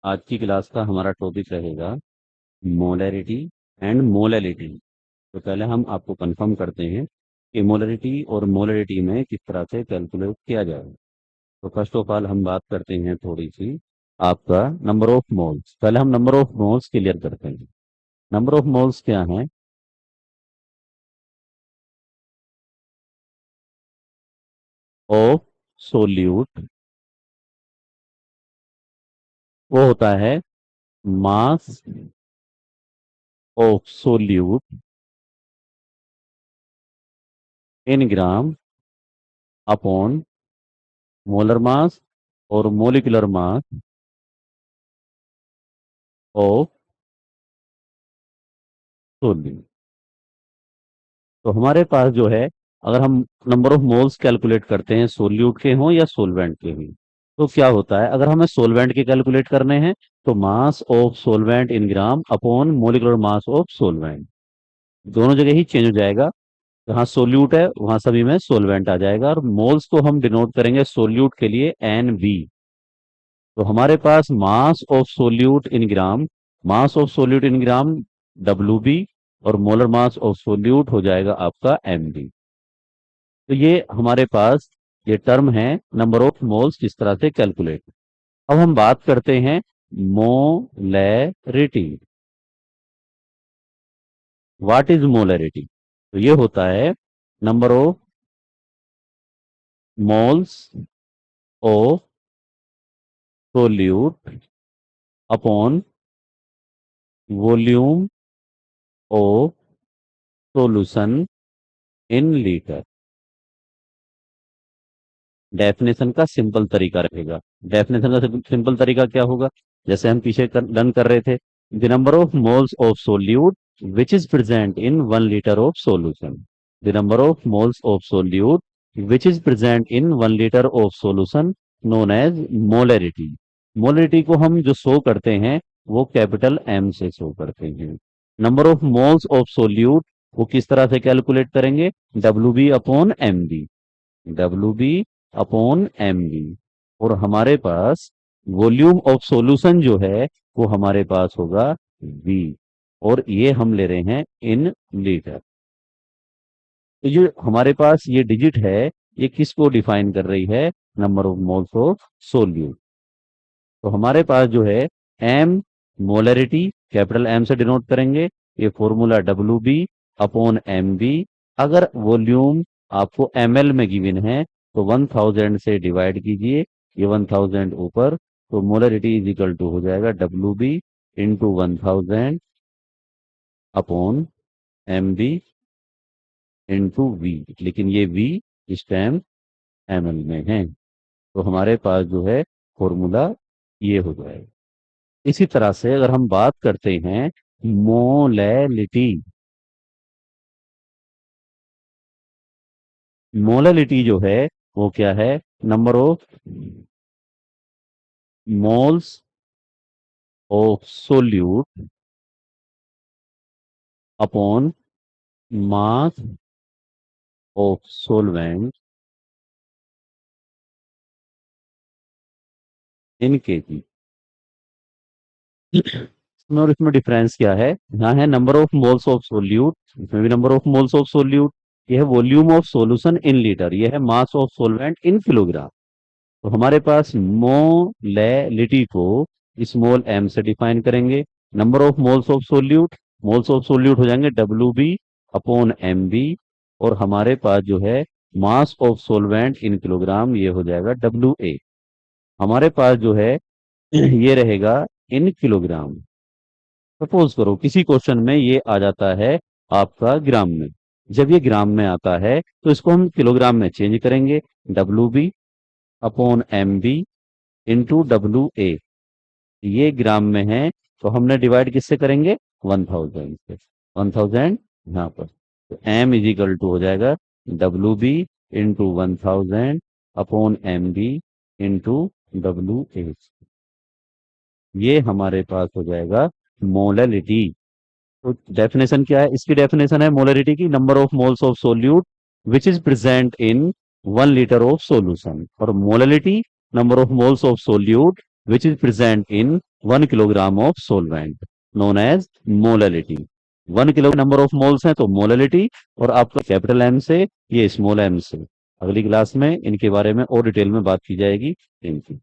आज की क्लास का हमारा टॉपिक रहेगा मोलैरिटी एंड मोलैलिटी। तो पहले हम आपको कंफर्म करते हैं कि मोलैरिटी और मोलैलिटी में किस तरह से कैलकुलेट किया जाए। तो फर्स्ट ऑफ ऑल हम बात करते हैं थोड़ी सी आपका नंबर ऑफ मोल्स। पहले हम नंबर ऑफ मोल्स क्लियर करते हैं। नंबर ऑफ मोल्स क्या है? ऑफ सोल्यूट वो होता है मास of solute in gram upon molar mass और मोलिकुलर मास ऑफ सोल्यूट। तो हमारे पास जो है, अगर हम नंबर ऑफ मोल्स कैलकुलेट करते हैं सोल्यूट के हों या सोलवेंट के हों, तो क्या होता है? अगर हमें सोलवेंट के कैलकुलेट करने हैं तो mass of solvent in gram upon molecular mass of solvent, दोनों जगह ही चेंज हो जाएगा। जहां सोल्यूट है वहां सभी में सोलवेंट आ जाएगा, और मोल्स को हम डिनोट करेंगे सोल्यूट के लिए एन वी। तो हमारे पास mass of solute in gram, mass of solute in gram W B, और मोलर मास ऑफ सोल्यूट हो जाएगा आपका एम बी। तो ये हमारे पास ये टर्म है नंबर ऑफ मोल्स किस तरह से कैलकुलेट। अब हम बात करते हैं मोलैरिटी। What is molarity? तो ये होता है number of moles of solute upon volume of solution in litre. Definition का सिंपल तरीका रहेगा। डेफिनेशन का सिंपल तरीका क्या होगा? जैसे हम पीछे डन कर रहे थे, the number of moles of solute which is present in 1 litre of solution. The number of moles of solute which is present in 1 litre of solution known as molarity. Molarity को हम जो show करते हैं वो capital M से show करते हैं। Number of moles of solute वो किस तरह से कैलकुलेट करेंगे? W B upon M B, W B upon M B. और हमारे पास वॉल्यूम ऑफ सॉल्यूशन जो है वो हमारे पास होगा वी, और ये हम ले रहे हैं इन लीटर। तो ये हमारे पास ये डिजिट है, ये किसको डिफाइन कर रही है? Number of moles of solute. तो हमारे पास जो है एम मोलरिटी कैपिटल एम से डिनोट करेंगे, ये formula W B upon M B. अगर वॉल्यूम आपको एम एल में गिवन है तो 1000 से डिवाइड कीजिए, ये 1000 ऊपर, तो मोलरिटी इज इक्वल टू हो जाएगा W B into 1000 upon M B into V. लेकिन ये वी इस टाइम एम एल में है, तो हमारे पास जो है फॉर्मूला ये हो जाएगा। इसी तरह से अगर हम बात करते हैं मोलैलिटी, मोलैलिटी जो है वो क्या है? Number of moles of solute upon mass of solvent in KG. इसमें और इसमें डिफरेंस क्या है? यहाँ है number of moles of solute, इसमें भी number of moles of solute. ये है volume of solution in litre, ये है mass of solvent in kilogram. तो हमारे पास मोलैलिटी को स्मॉल एम से डिफाइन करेंगे। Number of moles of solute हो जाएंगे W B upon M B, और हमारे पास जो है mass of solvent in kilogram, ये हो जाएगा डब्ल्यू ए। हमारे पास जो है ये रहेगा इन किलोग्राम। सपोज करो किसी क्वेश्चन में ये आ जाता है आपका ग्राम में, जब ये ग्राम में आता है तो इसको हम किलोग्राम में चेंज करेंगे, W B upon M B into W A. ये ग्राम में है तो हमने डिवाइड किससे करेंगे? 1000 से। 1000 यहाँ पर, तो एम इज इक्वल टू हो जाएगा W B into 1000 upon M B into W A. ये हमारे पास हो जाएगा मोलैलिटी। तो डेफिनेशन क्या है इसकी? डेफिनेशन है मोलैरिटी की, number of moles of solute which is present in 1 litre of solution, और molality number of moles of solute which is present in 1 kilogram of solvent known as molality. 1 kilo number of moles हैं तो molality, और आपका capital M से ये small M से। अगली class में इनके बारे में और डिटेल में बात की जाएगी। Thank you.